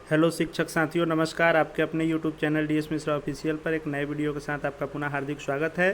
Hello शिक्षक साथियों, नमस्कार। आपके अपने YouTube channel DS Mishra official पर एक नए वीडियो के साथ आपका पुनः हार्दिक स्वागत है।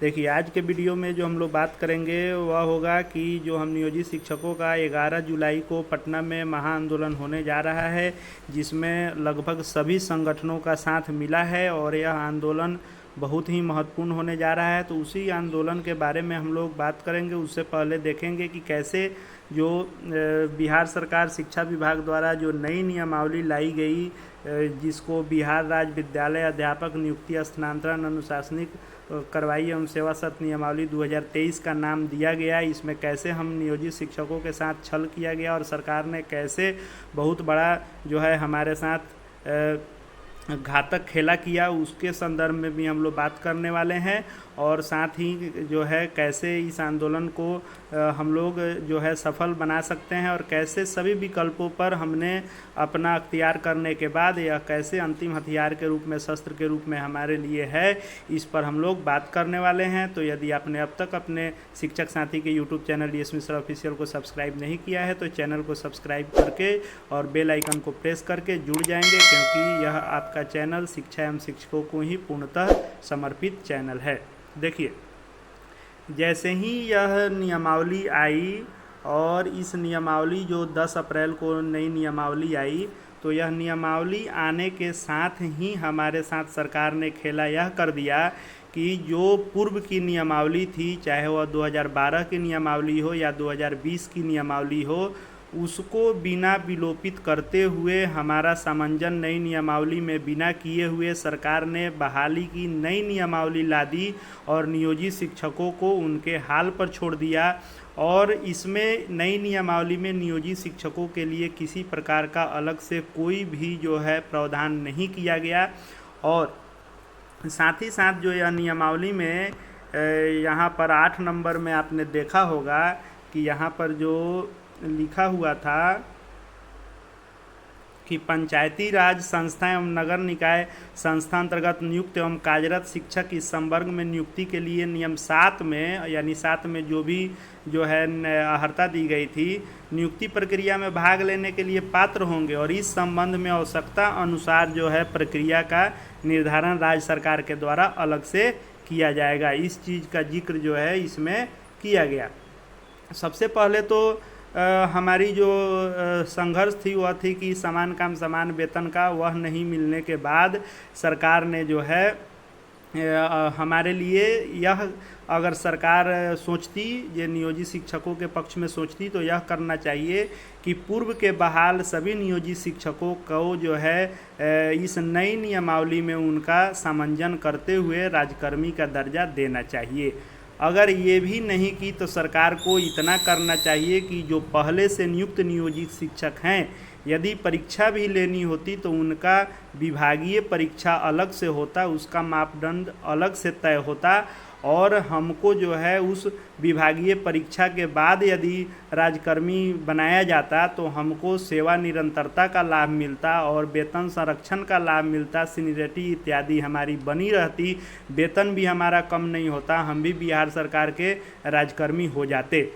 देखिए, आज के वीडियो में जो हम लोग बात करेंगे वह होगा कि जो हम नियोजित शिक्षकों का 11 जुलाई को पटना में महाआंदोलन होने जा रहा है, जिसमें लगभग सभी संगठनों का साथ मिला है और यह आंदोलन बहुत ही महत्वपूर्ण होने जा रहा है। तो उसी आंदोलन के बारे में हम लोग बात करेंगे। उससे पहले देखेंगे कि कैसे जो बिहार सरकार शिक्षा विभाग द्वारा जो नई नियमावली लाई गई, जिसको बिहार राज्य विद्यालय अध्यापक नियुक्ति स्थानांतरण अनुशासनिक कार्रवाई एवं सेवा शर्त नियमावली 2023 का नाम दिया गया। इसमें कैसे हम नियोजित शिक्षकों के साथ छल किया गया और सरकार ने कैसे बहुत बड़ा जो है हमारे साथ घातक खेला किया, उसके संदर्भ में भी हम लोग बात करने वाले हैं। और साथ ही जो है कैसे इस आंदोलन को हम लोग जो है सफल बना सकते हैं और कैसे सभी विकल्पों पर हमने अपना अख्तियार करने के बाद यह कैसे अंतिम हथियार के रूप में, शस्त्र के रूप में हमारे लिए है, इस पर हम लोग बात करने वाले हैं। तो यदि आपने अब तक अपने शिक्षक साथी के YouTube channel DS Mishra official को सब्सक्राइब नहीं किया है तो चैनल को सब्सक्राइब करके और बेल आइकन को प्रेस करके जुड़ जाएंगे, क्योंकि यह आपका चैनल शिक्षा एवं शिक्षकों को ही पूर्णतः समर्पित चैनल है। देखिए, जैसे ही यह नियमावली आई और इस नियमावली जो 10 अप्रैल को नई नियमावली आई, तो यह नियमावली आने के साथ ही हमारे साथ सरकार ने खेला यह कर दिया कि जो पूर्व की नियमावली थी, चाहे वह 2012 की नियमावली हो या 2020 की नियमावली हो, उसको बिना विलोपित करते हुए हमारा सामंजन नई नियमावली में बिना किए हुए सरकार ने बहाली की नई नियमावली ला दी और नियोजित शिक्षकों को उनके हाल पर छोड़ दिया। और इसमें नई नियमावली में नियोजित शिक्षकों के लिए किसी प्रकार का अलग से कोई भी जो है प्रावधान नहीं किया गया। और साथ ही साथ जो यह नियमावली में यहाँ पर 8 नंबर में आपने देखा होगा कि यहाँ पर जो लिखा हुआ था कि पंचायती राज संस्था एवं नगर निकाय संस्था अंतर्गत नियुक्त एवं कार्यरत शिक्षक इस संवर्ग में नियुक्ति के लिए नियम 7 में, यानी 7 में जो भी जो है अर्हता दी गई थी, नियुक्ति प्रक्रिया में भाग लेने के लिए पात्र होंगे और इस संबंध में आवश्यकता अनुसार जो है प्रक्रिया का निर्धारण राज्य सरकार के द्वारा अलग से किया जाएगा। इस चीज़ का जिक्र जो है इसमें किया गया। सबसे पहले तो हमारी जो संघर्ष थी वह थी कि समान काम समान वेतन का, वह नहीं मिलने के बाद सरकार ने जो है हमारे लिए यह, अगर सरकार सोचती, ये नियोजित शिक्षकों के पक्ष में सोचती, तो यह करना चाहिए कि पूर्व के बहाल सभी नियोजित शिक्षकों को जो है इस नई नियमावली में उनका सामंजन करते हुए राज्यकर्मी का दर्जा देना चाहिए। अगर ये भी नहीं की तो सरकार को इतना करना चाहिए कि जो पहले से नियुक्त नियोजित शिक्षक हैं, यदि परीक्षा भी लेनी होती तो उनका विभागीय परीक्षा अलग से होता, उसका मापदंड अलग से तय होता और हमको जो है उस विभागीय परीक्षा के बाद यदि राज्यकर्मी बनाया जाता तो हमको सेवा निरंतरता का लाभ मिलता और वेतन संरक्षण का लाभ मिलता, सीनियरिटी इत्यादि हमारी बनी रहती, वेतन भी हमारा कम नहीं होता, हम भी बिहार सरकार के राज्यकर्मी हो जाते।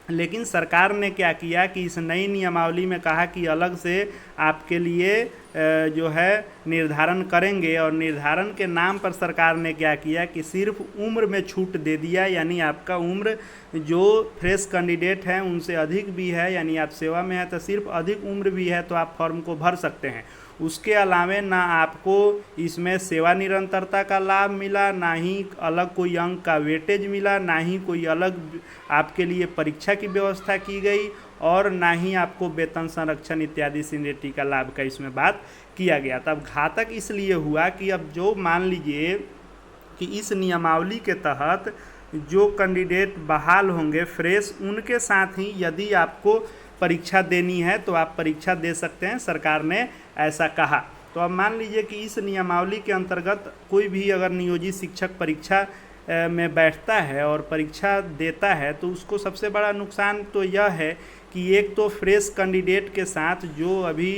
लेकिन सरकार ने क्या किया कि इस नई नियमावली में कहा कि अलग से आपके लिए जो है निर्धारण करेंगे, और निर्धारण के नाम पर सरकार ने क्या किया कि सिर्फ उम्र में छूट दे दिया, यानी आपका उम्र जो फ्रेश कैंडिडेट हैं उनसे अधिक भी है, यानी आप सेवा में हैं तो सिर्फ अधिक उम्र भी है तो आप फॉर्म को भर सकते हैं। उसके अलावे ना आपको इसमें सेवा निरंतरता का लाभ मिला, ना ही अलग कोई अंक का वेटेज मिला, ना ही कोई अलग आपके लिए परीक्षा की व्यवस्था की गई और ना ही आपको वेतन संरक्षण इत्यादि सीनियरिटी का लाभ का इसमें बात किया गया। तब घातक इसलिए हुआ कि अब जो मान लीजिए कि इस नियमावली के तहत जो कैंडिडेट बहाल होंगे फ्रेश, उनके साथ ही यदि आपको परीक्षा देनी है तो आप परीक्षा दे सकते हैं, सरकार ने ऐसा कहा। तो अब मान लीजिए कि इस नियमावली के अंतर्गत कोई भी अगर नियोजित शिक्षक परीक्षा में बैठता है और परीक्षा देता है तो उसको सबसे बड़ा नुकसान तो यह है कि एक तो फ्रेश कैंडिडेट के साथ जो अभी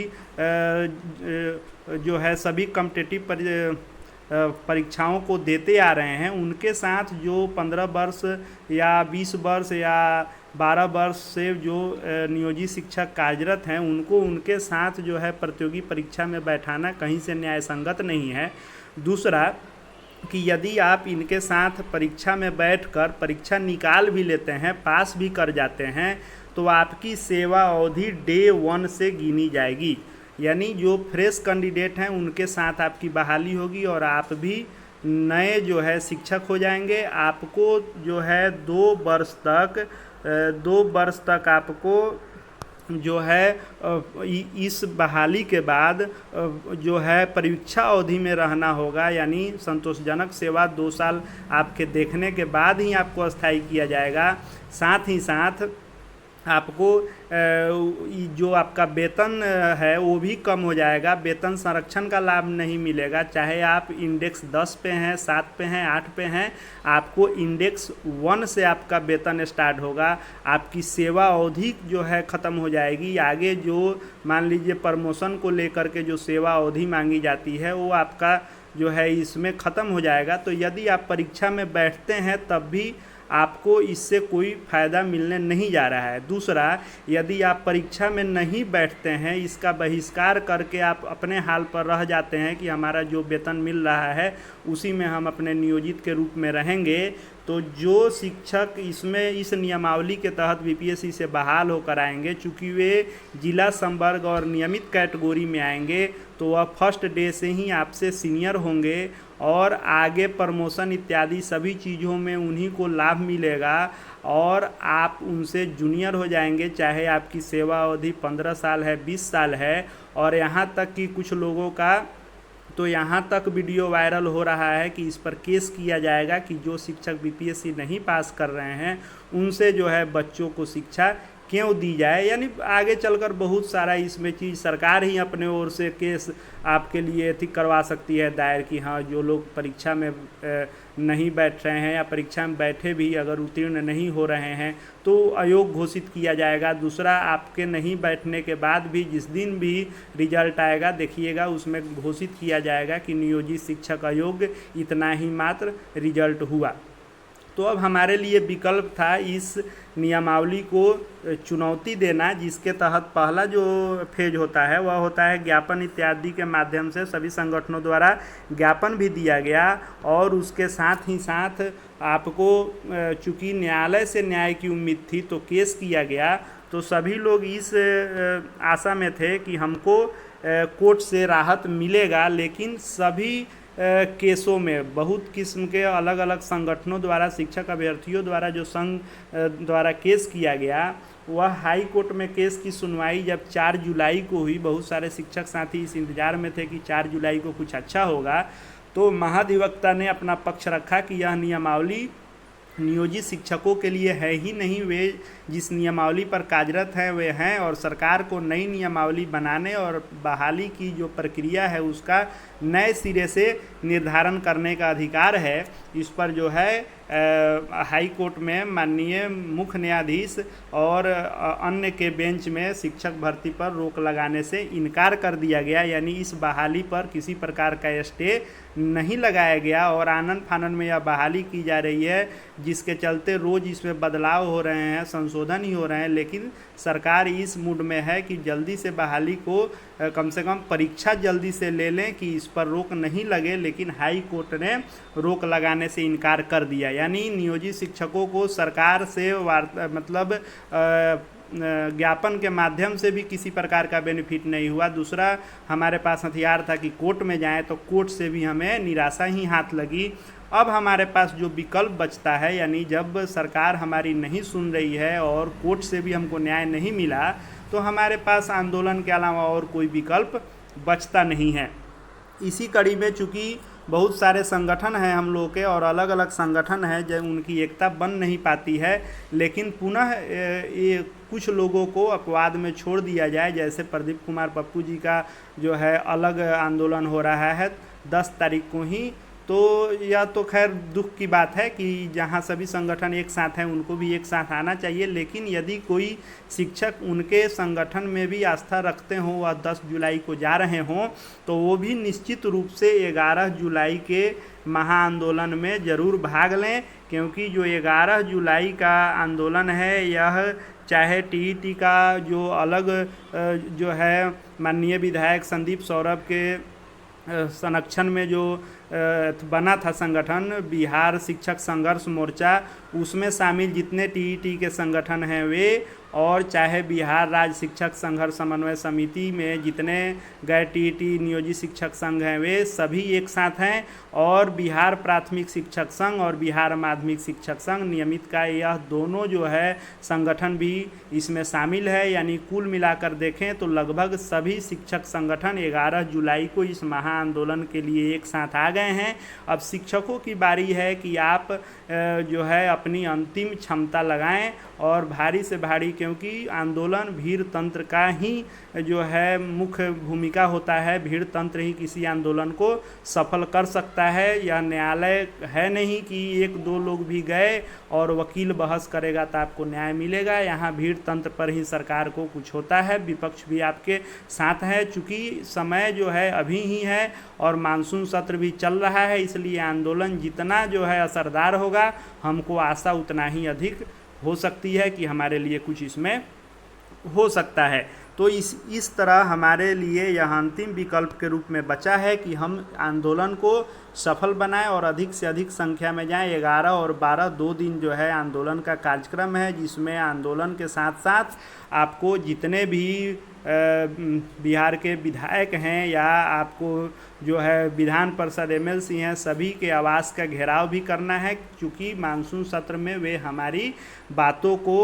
जो है सभी कॉम्पिटिटिव परीक्षाओं को देते आ रहे हैं, उनके साथ जो 15 वर्ष या 20 वर्ष या 12 वर्ष से जो नियोजित शिक्षक कार्यरत हैं उनको उनके साथ जो है प्रतियोगी परीक्षा में बैठाना कहीं से न्याय संगत नहीं है। दूसरा कि यदि आप इनके साथ परीक्षा में बैठकर परीक्षा निकाल भी लेते हैं, पास भी कर जाते हैं, तो आपकी सेवा अवधि डे 1 से गिनी जाएगी। यानी जो फ्रेश कैंडिडेट हैं उनके साथ आपकी बहाली होगी और आप भी नए जो है शिक्षक हो जाएंगे। आपको जो है 2 वर्ष तक आपको जो है इस बहाली के बाद जो है परीक्षा अवधि में रहना होगा। यानी संतोषजनक सेवा 2 साल आपके देखने के बाद ही आपको अस्थायी किया जाएगा। साथ ही साथ आपको जो आपका वेतन है वो भी कम हो जाएगा। वेतन संरक्षण का लाभ नहीं मिलेगा, चाहे आप इंडेक्स 10 पे हैं, 7 पे हैं, 8 पे हैं, आपको इंडेक्स 1 से आपका वेतन स्टार्ट होगा। आपकी सेवा अवधि जो है ख़त्म हो जाएगी। आगे जो मान लीजिए प्रमोशन को लेकर के जो सेवा अवधि मांगी जाती है वो आपका जो है इसमें ख़त्म हो जाएगा। तो यदि आप परीक्षा में बैठते हैं तब भी आपको इससे कोई फ़ायदा मिलने नहीं जा रहा है। दूसरा, यदि आप परीक्षा में नहीं बैठते हैं, इसका बहिष्कार करके आप अपने हाल पर रह जाते हैं कि हमारा जो वेतन मिल रहा है उसी में हम अपने नियोजित के रूप में रहेंगे, तो जो शिक्षक इसमें इस नियमावली के तहत बीपीएससी से बहाल होकर आएंगे, चूँकि वे जिला संवर्ग और नियमित कैटेगरी में आएंगे, तो वह फर्स्ट डे से ही आपसे सीनियर होंगे और आगे प्रमोशन इत्यादि सभी चीज़ों में उन्हीं को लाभ मिलेगा और आप उनसे जूनियर हो जाएंगे, चाहे आपकी सेवा अवधि 15 साल है, 20 साल है। और यहाँ तक कि कुछ लोगों का तो यहाँ तक वीडियो वायरल हो रहा है कि इस पर केस किया जाएगा कि जो शिक्षक बीपीएससी नहीं पास कर रहे हैं उनसे जो है बच्चों को शिक्षा क्यों दी जाए। यानी आगे चलकर बहुत सारा इसमें चीज़ सरकार ही अपने ओर से केस आपके लिए ठीक करवा सकती है दायर कि हाँ, जो लोग परीक्षा में नहीं बैठ रहे हैं या परीक्षा में बैठे भी अगर उत्तीर्ण नहीं हो रहे हैं तो अयोग्य घोषित किया जाएगा। दूसरा, आपके नहीं बैठने के बाद भी जिस दिन भी रिजल्ट आएगा देखिएगा उसमें घोषित किया जाएगा कि नियोजित शिक्षक अयोग्य, इतना ही मात्र रिजल्ट हुआ। तो अब हमारे लिए विकल्प था इस नियमावली को चुनौती देना, जिसके तहत पहला जो फेज होता है वह होता है ज्ञापन इत्यादि के माध्यम से सभी संगठनों द्वारा ज्ञापन भी दिया गया और उसके साथ ही साथ आपको चूँकि न्यायालय से न्याय की उम्मीद थी तो केस किया गया। तो सभी लोग इस आशा में थे कि हमको कोर्ट से राहत मिलेगा, लेकिन सभी केसों में बहुत किस्म के अलग अलग संगठनों द्वारा, शिक्षक अभ्यर्थियों द्वारा जो संघ द्वारा केस किया गया, वह हाई कोर्ट में केस की सुनवाई जब 4 जुलाई को हुई, बहुत सारे शिक्षक साथी इस इंतज़ार में थे कि 4 जुलाई को कुछ अच्छा होगा, तो महाधिवक्ता ने अपना पक्ष रखा कि यह नियमावली नियोजित शिक्षकों के लिए है ही नहीं, वे जिस नियमावली पर कार्यरत हैं वे हैं और सरकार को नई नियमावली बनाने और बहाली की जो प्रक्रिया है उसका नए सिरे से निर्धारण करने का अधिकार है। इस पर जो है हाई कोर्ट में माननीय मुख्य न्यायाधीश और अन्य के बेंच में शिक्षक भर्ती पर रोक लगाने से इनकार कर दिया गया। यानी इस बहाली पर किसी प्रकार का स्टे नहीं लगाया गया और आनन फानन में यह बहाली की जा रही है, जिसके चलते रोज़ इसमें बदलाव हो रहे हैं, संशोधन ही हो रहे हैं। लेकिन सरकार इस मूड में है कि जल्दी से बहाली को कम से कम परीक्षा जल्दी से ले लें कि इस पर रोक नहीं लगे, लेकिन हाई कोर्ट ने रोक लगाने से इनकार कर दिया। यानी नियोजित शिक्षकों को सरकार से मतलब ज्ञापन के माध्यम से भी किसी प्रकार का बेनिफिट नहीं हुआ। दूसरा, हमारे पास हथियार था कि कोर्ट में जाएं, तो कोर्ट से भी हमें निराशा ही हाथ लगी। अब हमारे पास जो विकल्प बचता है, यानी जब सरकार हमारी नहीं सुन रही है और कोर्ट से भी हमको न्याय नहीं मिला, तो हमारे पास आंदोलन के अलावा और कोई विकल्प बचता नहीं है। इसी कड़ी में चूँकि बहुत सारे संगठन हैं हम लोग के और अलग अलग संगठन हैं जब उनकी एकता बन नहीं पाती है, लेकिन पुनः ये कुछ लोगों को अपवाद में छोड़ दिया जाए। जैसे प्रदीप कुमार पप्पू जी का जो है अलग आंदोलन हो रहा है, 10 तारीख को ही तो यह तो खैर दुख की बात है कि जहाँ सभी संगठन एक साथ हैं उनको भी एक साथ आना चाहिए, लेकिन यदि कोई शिक्षक उनके संगठन में भी आस्था रखते हों, वह 10 जुलाई को जा रहे हों, तो वो भी निश्चित रूप से 11 जुलाई के महाआंदोलन में ज़रूर भाग लें, क्योंकि जो 11 जुलाई का आंदोलन है यह चाहे टीईटी का जो अलग जो है माननीय विधायक संदीप सौरभ के संरक्षण में जो बना था संगठन बिहार शिक्षक संघर्ष मोर्चा, उसमें शामिल जितने टीईटी के संगठन हैं वे, और चाहे बिहार राज्य शिक्षक संघर्ष समन्वय समिति में जितने गैर टीईटी नियोजित शिक्षक संघ हैं वे सभी एक साथ हैं, और बिहार प्राथमिक शिक्षक संघ और बिहार माध्यमिक शिक्षक संघ नियमित का यह दोनों जो है संगठन भी इसमें शामिल है। यानी कुल मिलाकर देखें तो लगभग सभी शिक्षक संगठन 11 जुलाई को इस महाआंदोलन के लिए एक साथ आ गए हैं। अब शिक्षकों की बारी है कि आप जो है अपनी अंतिम क्षमता लगाएं और भारी से भारी, क्योंकि आंदोलन भीड़ तंत्र का ही जो है मुख्य भूमिका होता है, भीड़ तंत्र ही किसी आंदोलन को सफल कर सकता है। यह न्यायालय है नहीं कि 1-2 लोग भी गए और वकील बहस करेगा तो आपको न्याय मिलेगा। यहाँ भीड़ तंत्र पर ही सरकार को कुछ होता है, विपक्ष भी आपके साथ है। चूँकि समय जो है अभी ही है और मानसून सत्र भी चल रहा है, इसलिए आंदोलन जितना जो है असरदार होगा, हमको आशा उतना ही अधिक हो सकती है कि हमारे लिए कुछ इसमें हो सकता है। तो इस तरह हमारे लिए यह अंतिम विकल्प के रूप में बचा है कि हम आंदोलन को सफल बनाएं और अधिक से अधिक संख्या में जाएं। 11 और 12 2 दिन जो है आंदोलन का कार्यक्रम है, जिसमें आंदोलन के साथ साथ आपको जितने भी बिहार के विधायक हैं या आपको जो है विधान परिषद एमएलसी हैं, सभी के आवास का घेराव भी करना है, क्योंकि मानसून सत्र में वे हमारी बातों को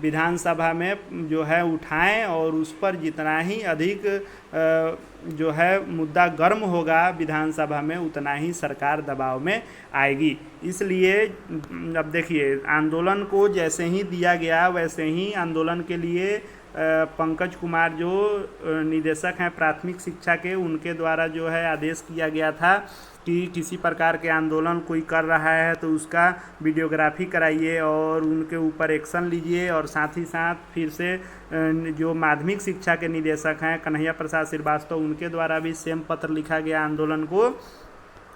विधानसभा में जो है उठाएं और उस पर जितना ही अधिक जो है मुद्दा गर्म होगा विधानसभा में, उतना ही सरकार दबाव में आएगी। इसलिए अब देखिए, आंदोलन को जैसे ही दिया गया वैसे ही आंदोलन के लिए पंकज कुमार जो निदेशक हैं प्राथमिक शिक्षा के, उनके द्वारा जो है आदेश किया गया था कि किसी प्रकार के आंदोलन कोई कर रहा है तो उसका वीडियोग्राफी कराइए और उनके ऊपर एक्शन लीजिए। और साथ ही साथ फिर से जो माध्यमिक शिक्षा के निदेशक हैं कन्हैया प्रसाद श्रीवास्तव, उनके द्वारा भी सेम पत्र लिखा गया आंदोलन को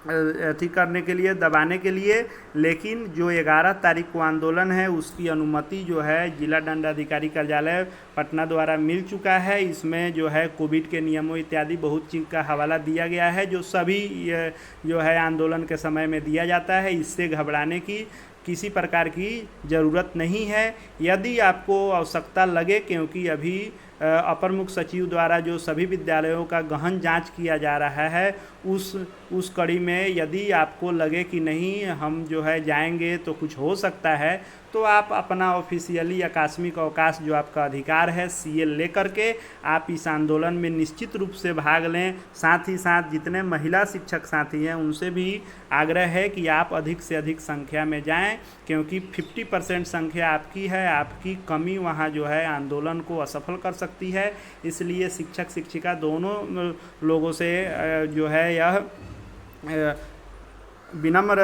अथी करने के लिए, दबाने के लिए। लेकिन जो 11 तारीख को आंदोलन है उसकी अनुमति जो है जिला दंडाधिकारी कार्यालय पटना द्वारा मिल चुका है। इसमें जो है कोविड के नियमों इत्यादि बहुत चीज़ का हवाला दिया गया है, जो सभी जो है आंदोलन के समय में दिया जाता है। इससे घबराने की किसी प्रकार की ज़रूरत नहीं है। यदि आपको आवश्यकता लगे, क्योंकि अभी अपर मुख्य सचिव द्वारा जो सभी विद्यालयों का गहन जांच किया जा रहा है, उस कड़ी में यदि आपको लगे कि नहीं हम जो है जाएंगे तो कुछ हो सकता है, तो आप अपना ऑफिशियली आकस्मिक अवकाश जो आपका अधिकार है सीएल ले करके आप इस आंदोलन में निश्चित रूप से भाग लें। साथ ही साथ जितने महिला शिक्षक साथी हैं उनसे भी आग्रह है कि आप अधिक से अधिक संख्या में जाएं, क्योंकि 50% संख्या आपकी है, आपकी कमी वहाँ जो है आंदोलन को असफल कर सकती है। इसलिए शिक्षक शिक्षिका दोनों लोगों से जो है यह विनम्र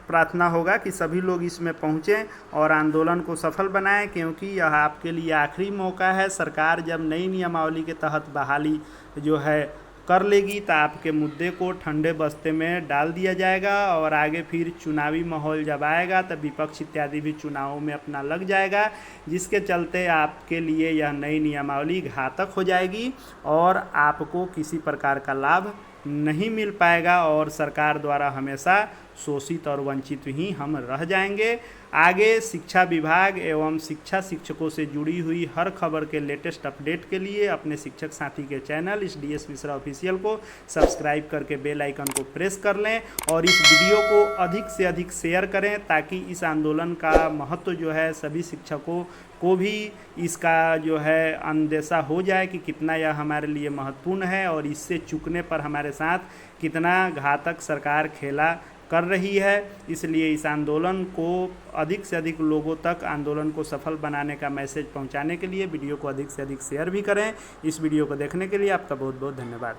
प्रार्थना होगा कि सभी लोग इसमें पहुँचें और आंदोलन को सफल बनाएं, क्योंकि यह आपके लिए आखिरी मौका है। सरकार जब नई नियमावली के तहत बहाली जो है कर लेगी तो आपके मुद्दे को ठंडे बस्ते में डाल दिया जाएगा और आगे फिर चुनावी माहौल जब आएगा तब विपक्ष इत्यादि भी चुनावों में अपना लग जाएगा, जिसके चलते आपके लिए यह नई नियमावली घातक हो जाएगी और आपको किसी प्रकार का लाभ नहीं मिल पाएगा और सरकार द्वारा हमेशा शोषित और वंचित ही हम रह जाएंगे। आगे शिक्षा विभाग एवं शिक्षा शिक्षकों से जुड़ी हुई हर खबर के लेटेस्ट अपडेट के लिए अपने शिक्षक साथी के चैनल इस DS मिश्रा ऑफिशियल को सब्सक्राइब करके बेल आइकन को प्रेस कर लें और इस वीडियो को अधिक से अधिक शेयर करें, ताकि इस आंदोलन का महत्व जो है सभी शिक्षकों को भी इसका जो है अंदेशा हो जाए कि कितना यह हमारे लिए महत्वपूर्ण है और इससे चूकने पर हमारे साथ कितना घातक सरकार खेला कर रही है। इसलिए इस आंदोलन को अधिक से अधिक लोगों तक आंदोलन को सफल बनाने का मैसेज पहुंचाने के लिए वीडियो को अधिक से अधिक शेयर भी करें। इस वीडियो को देखने के लिए आपका बहुत बहुत धन्यवाद।